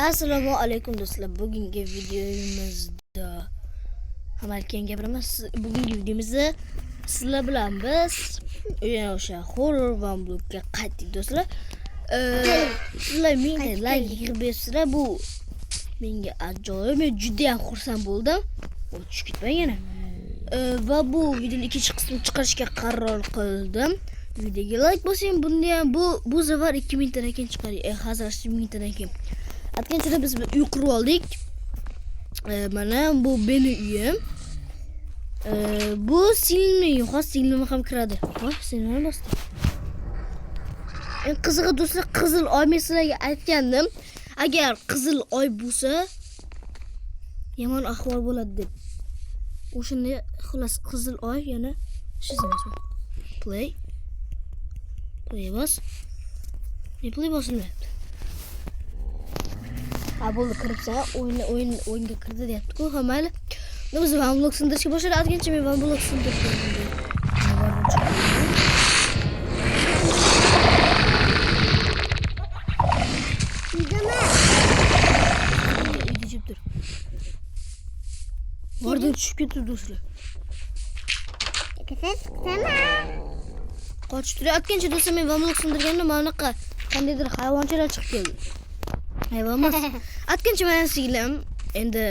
Assalomu alaykum do'stlar. Bugungi videomizda hamalkan gapiramiz. Bugungi videomizda sizlar bilan biz yana o'sha horror Vamblokka qaytdik do'stlar. Sizlar menga like yig'ib bersizlar, bu menga ajoyib, men juda ham xursand bo'ldim. O'tib ketmay yana. Va bu videoning ikkinchi qismini chiqarishga qaror qildim. Videoga like bosing, bunda ham bu safar 2000 tadan keyin chiqaring. Hozir 1000 tadan keyin. Atgancha biz uy qurib oldik. Mana bu benim uyim. Bu silmi, xos silmi ham kiradi. Xo'p, silmani bosdim. Qizig'i do'stlar, qizil oy men sizlarga aytgandim. Agar qizil oy bo'lsa, yomon ahvol bo'ladi deb. O'shanda xolos qizil oy yana shizamiz. Play bos. Play bosilmayapti. Bo'ldi, kiribsa o'yinga kirdi deyapti-ku, ha mayli. Biz Vamblok sindirishga boshladi. Atgancha men Vamblok sindirdim. Oradan tushib ketdi do'stlar. Qochib turayotgancha do'stlar, men Vamblok sindirganda mana bunaqa qandaydir hayvonchalar chiqib keldi. Hayvonmas. Atgancha men singlim endi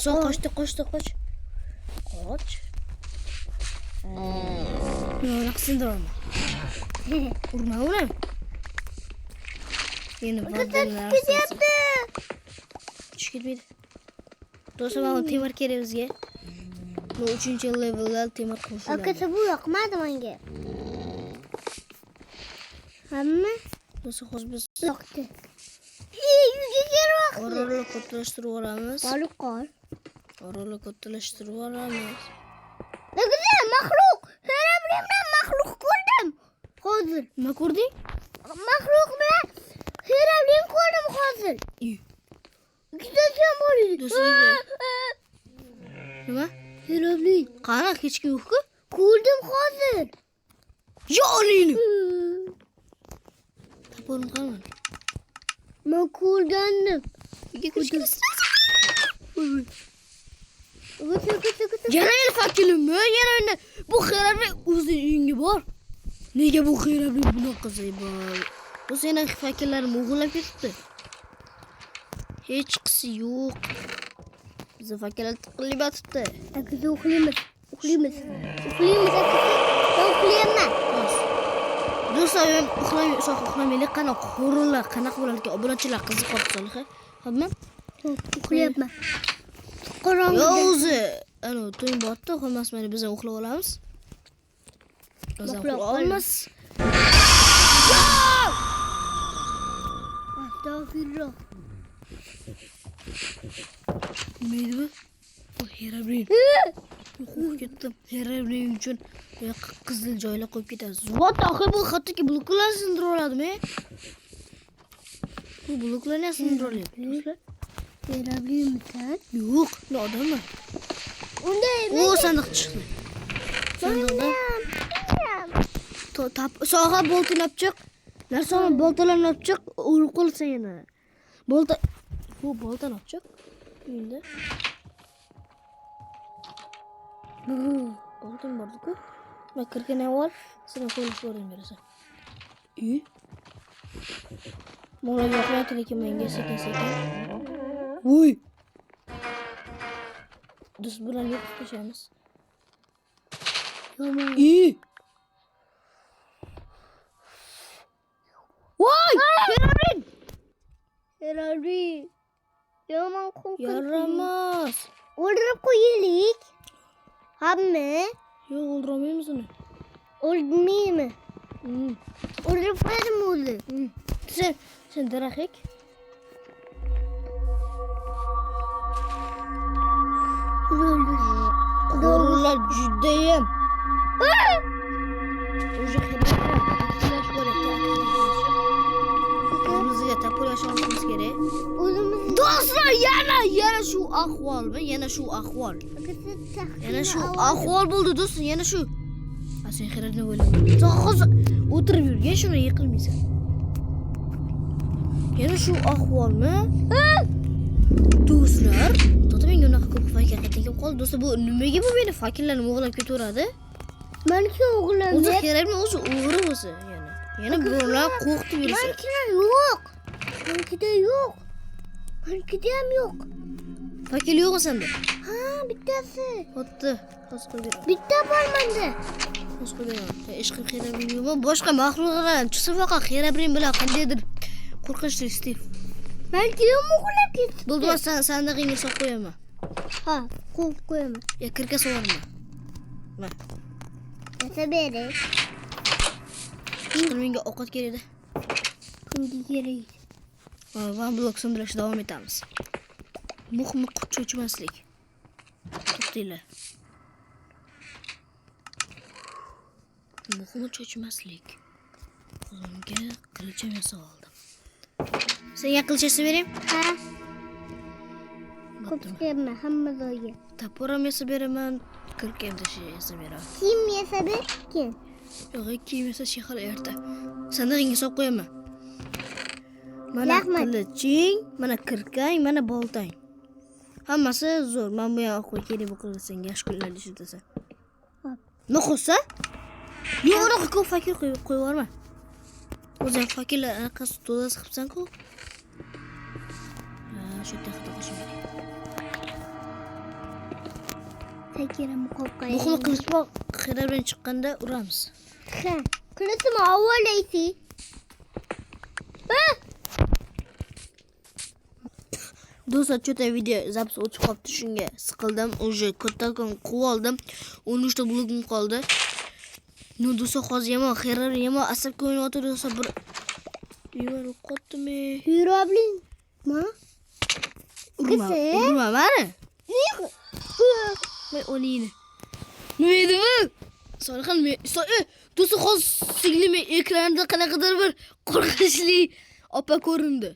qochdi. Qoch. Yo'q, sindirolma. Urma. Yeni bordlar. Tushib ketmaydi. Do'stlar, mana temir kerak bizga. Bu 3-levelda temir qo'shiladi. Aka, bu yoqmadi menga. Hamma do'stlar, hozir biz yoqdi. Uyga kelmoqchi. Orolni kattalashtirib yuboramiz. Baliqlar. Orolni kattalashtirib yuboramiz. Nega maxluq? Herabrimdan maxluq ko'rdim. Hozir. Nima ko'rding? Maxluq bilan herabrim ko'rdim hozir. Ikkitasi bor edi. Nima? Herabrim. Qani, hech kim yo'q-ku? Ko'rdim hozir. Yo'lini. Taporim qani? Men ko'rgandim. Yana fakilimi? Yana bu xerabri o'zi uyinga bor. Nega bu xerabri bunaqa bor? Bu seni fakillarim o'g'irlab ketibdi. Hech qisi yo'q. Biz fakillar tiqilib yotibdi. Aka, uxlaymiz. Uxlayman. Do'stlar, men uxlamaylik, qana horrorlar qanaqa bo'lar ekan, obunachilar qiziq qolsa, xo'pmi? Uxlayapman. Qorong'i. O'zi, ana to'yim botdi, xolmas mana biz ham uxlab olamiz. Biz ham uxlab olamiz. Astagfirullah. Nima bu? Bu herabrin. Yo'q, ketdim. Herabrin uchun qizil joylar qo'yib ketamiz. What the hell, bu hattoki bloklar sindirib oladimi? Bu bloklarni sindirib olyapti. Herabrimsan? Yo'q, bu odammi? Unda O, sandiq chiqdi. Sandiqda soha boltini chiq. Narsani boltalarni olib chiq, urib qolsa yana. Bu boltani olib chiq. Endi. Boltam bordi-ku. Men kirgan avval seni qo'yib ko'raversan. Mo'la yo'qlaydi lekin menga sekin. Voy. Do'st bilan yo'q qilamiz. Yomon. Voy! Herabrim. Yomon qo'rqib. Yaramas. O'ldirib qo'yaylik. Hamma? Yo'q, o'ldirolmaymiz uni. O'ldirmaymi? O'ldirib qo'yadimi o'zi? Sen daraxtga. Horrorlar judayam. O'sha xiralash bor ekan. O'zimizga tapolash olishimiz kerak. Do'stlar, yana shu ahvolmi? Yana shu ahvol bo'ldi do'stlar, yana shu. Sen xirani o'ylama. Hozir o'tirib yurgan shuni yiqilmaysan. Yana shu ahvolmi? Do'stlar, to'g'ri menga unaqa ko'p fakir kelib qoldi. Do'stlar, bu nimaga bu meni fakirlarni o'g'irlab ketaveradi? Meniki o'g'lim O'zi deb. kerakmi? O'zi o'g'ri o'zi yana. Yana birovlar qo'rqdi bo'lsa. Menikida yo'q. Menikida yo'q. Menikida ham yo'q. Fakir yo'qmi senda? Ha, bittasi. Bo'pti. Hozir qo'yib. Bitta bor menda. Hozir qo'yib. Ishqim xerabring yo'qmi? Boshqa maxluqlar chiqsa faqat xerabring bilan qandaydir qo'rqinchli Steve. Meniki ham o'g'irlab ketdi. Bo'ldi, sandig'ingga solib qo'yaman. Ha, qo'yib qo'yaman. Ya kirka so'raman. Mana. Nasa beri. Ishqim menga ovqat kerak-da. Kimga kerak? Van blok sindirishda davom etamiz. Muhimi cho'chimaslik. To'xtinglar. Muhimi cho'chimaslik. O'zimga qilichim yasab oldim. Senga qilich yasab berayim? Ha. Ko'pchilikmi hamma joyga. Tapor ham yasab beraman, kirka ham yasab beraman. Kim yasabi? Kim? Yo'q, kiyim yasab hali erta. Sandig'ingga solib qo'yaman. Mana Rahmat. qiliching, mana kirkang, mana boltang. Hammasi zo'r. Men bu yoqqa kerak bo'lsa senga yaxshi kunlar ishlatasan. Hop. Noxusa? Yo'q, unaqa ko'p fakir qo'yib yuborma. O'zing fakirlar anaqasi to'lasi qilibsan-ku. Ha, shu yerda xato qilishim kerak. Fakiram qo'rqay. Muhimi qilichmoq xerabdan chiqqanda uramiz. Ha. Kılıçımı havalaysi. Ha. Do'stlar, cho'ta video zapis o'chib qolibdi, shunga siqildim. Уже kattakon quvib oldim. 13 ta blogim qoldi. No do'stlar, hozir yomon xerar, yomon asabga o'ynayotdi do'stlar. Bir yuvarib qotdimi? Yürüyebilin. Ma? Urma mani. Men o'liyni. Nima edi bu? Solixon, do'stlar, hozir singlim ekranda qanaqadir bir qo'rqinchli opa ko'rindi.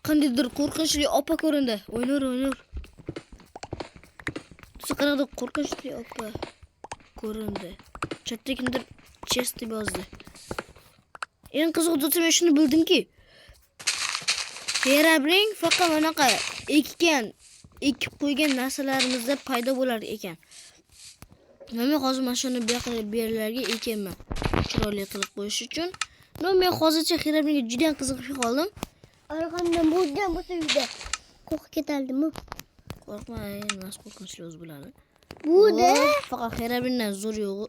Qandaydir qo'rqinchli opa ko'rindi. O'ynur. Do'stlar, qanaqadir qo'rqinchli opa ko'rindi. Chatda kimdir chest deb yozdi. Eng qiziq do'stlar, men shuni bildimki, Herabring faqat anaqa ekib qo'ygan narsalarimizda paydo bo'lar ekan. Men hozir mana shuni bu yerlarga ekanman. Chiroyli qilib qo'yish uchun. Men hozircha Herabringga juda ham qiziqib qoldim. Arkamdan buradan bu suyda. Korkup ketaldimi? Qo'rqma, emas qo'rqinchli o'z biladi. Bu da faqat Herabringdan zo'r yo'q.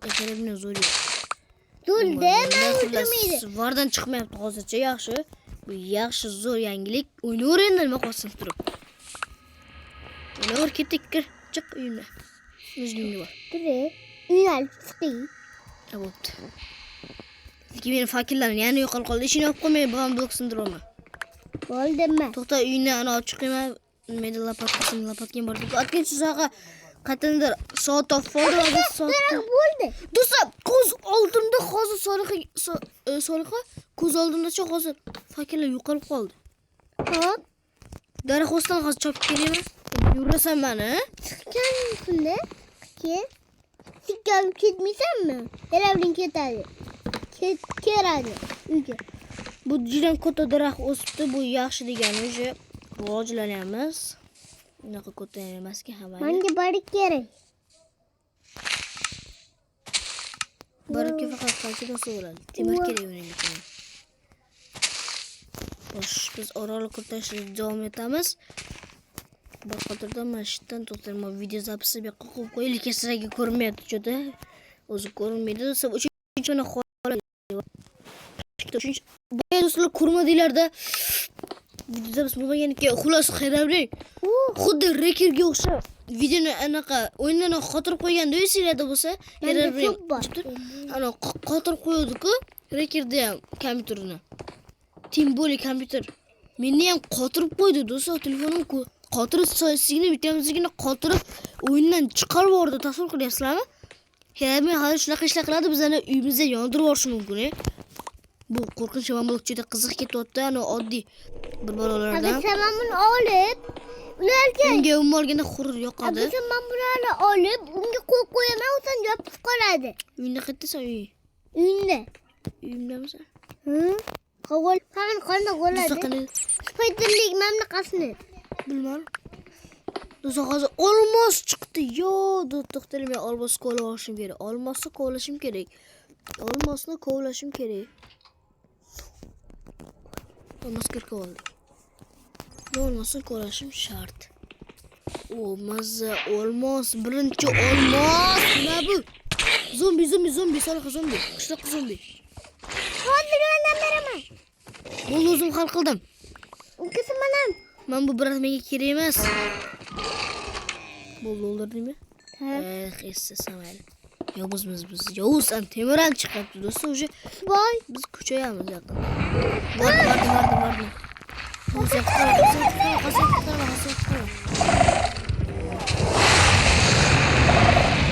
dur deme o'ldirmaydi. Vardan chiqmayapti hozircha, yaxshi. Bu yaxshi zo'r yangilik. O'ynaver endi nima qolsin turib. O'ynaver, ketdik, kir, chiq uyimdan. O'zingga bor. Dur. Ünal çıkı. Bo'pti. Lekin meni fakirlarni yana yo'qolib qoldi. Ishini olib qo'ymay, bilan blok sindirolman. Bo'ldimi? To'xta, uyni ana ochiq emas. Meni lapatgan bor. Atgan so'zaga qatndir soat topib qoldi. Bo'ldi. Do'stlar, ko'z oldimda hozir Solixa ko'z oldimdacha hozir fakirlar yo'qolib qoldi. Hop. Daraxtdan hozir chopib kelaman. Yurasan mani? Chiqqanimda ket. Chiqqan ketmaysanmi? Herabring ketadi. Keradi uyga. Bu juda katta daraxt o'sibdi. Bu yaxshi degani o'sha rivojlanyapmiz. Unaqa katta emaski hamma. Menga barik kerak. Baraka faqat qaytida bo'ladi. Temir kerak uning uchun. Xo'sh, biz orolni qurtarishga davom etamiz. Bir qatordan mashitdan to'xtalma video zapisi bir qo'yib qo'yaylik, sizlarga ko'rinmayapti cho'ta. O'zi ko'rinmaydi. Uchinchi xola. Bu do'stlar ko'rmadinglar-da. Video zapis bo'lmagan ekan. Xulos Herabring. Xuddi rekerga o'xshab videoni anaqa o'yinlarni xotirib qo'yganda seriyada bo'lsa, Herabring ana xotirib qo'yadi-ku, rekerda ham kompyuterni. Timboli kompyuter. Meni ham qotirib qo'ydi do'stlar, telefonimku. Qotirib so'ysigini bitamizligini qotirib o'yindan chiqarib yubordi. Tasavvur qilyapsizlarmi? Herabring hali shunaqa ishlar qiladi, bizlarni uyimizda yondirib yuborishi mumkin. Bu qo'rqinch mamlakatda qiziq ketyapti, ana oddiy bir bolalardan. Agar sen bunu olib, ularga unga olganda xurur yoqadi. agar sen bularni olib, unga qo'yib qo'yaman, u sen yopib qoladi. Uyingda qayerdasan uy? Uyingda. Uyimdamisan? Hı? Qavol. Qanday bo'ladi? Do'staqani Spiderlik mamni qasni. bilmadim. Do'stlar hozir olmos chiqdi. Yo, to'xtaling, men olmosni kovlashim kerak. Olmosni kovlashim kerak. Olmosni kovlashim kerak. Olmos kirib oldi. Olmosni kovlashim shart. O mazza olmos, birinchi olmos. Nima bu? Zombi, salaqa zombi. Qishloq zombi. Hozir yordam beraman. Bo'ldi, o'zim hal qildim. Ukasi manam. Men bu biroz menga kerak emas. Bo'ldi, o'ldirdingmi? Ha. Essa samayli. Yovuz Yovuz ham temirdan chiqibdi do'stlar, o'sha Voy. biz ko'chayamiz yaqin. Bordim. Hozir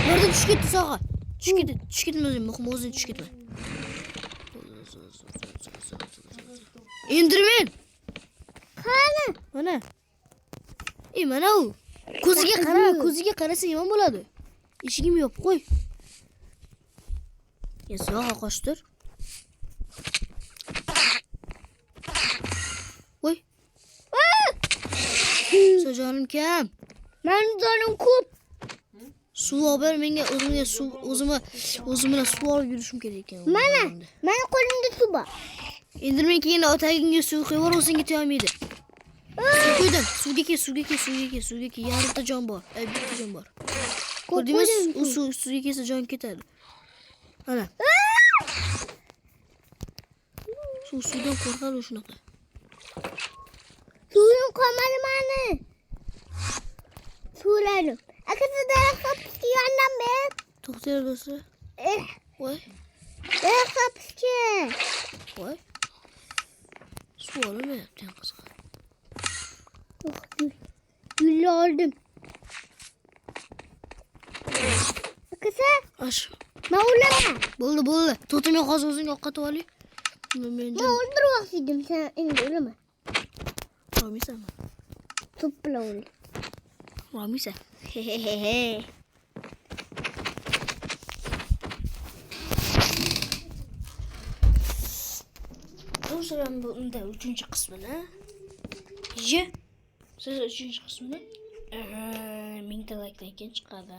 Nerede tushib ketdi soha? Tushib ketma o'zing, muhim o'zing tushib ketma. Enderman. Qani? Mana. Mana u. Ko'ziga qarasa yomon bo'ladi. Eshigim yopib qo'y. Soha qochdir. Voy. Sojonim kam. Men jonim ko'p. Suv olib ber menga, o'zimga suv olib yurishim kerak ekan. Meni qo'limda suv bor. Enderman keyin otagingga suv quyib yubor, o'zingga tegmaydi. Suv quydim. Suvga ke. Yarimta jon bor. Bitta jon bor. Ko'rdingmi? U suvga kelsa jon ketadi. Ana. Suvdan qo'rqadi shunaqa. Suvim qolmadi meni. Suvlarim. Akasi daraxtga pishki yordam ber. To'xtaylar do'stlar. Voy. Daraxtga pishki. Voy. Suv olmayapti ham qiziq. Gulni oldim. Akasi, Ash. men o'laman. Bo'ldi. To'xtamay hozir o'zingga ovqatib oling. Men Men o'ldirmoqchi edim, sen endi o'laman. Romisanmi? To'p bilan o'l. Romisa. Do'stlar, bu unda 3-qismini. Siz 3-qismini 1000 ta likedan keyin chiqadi.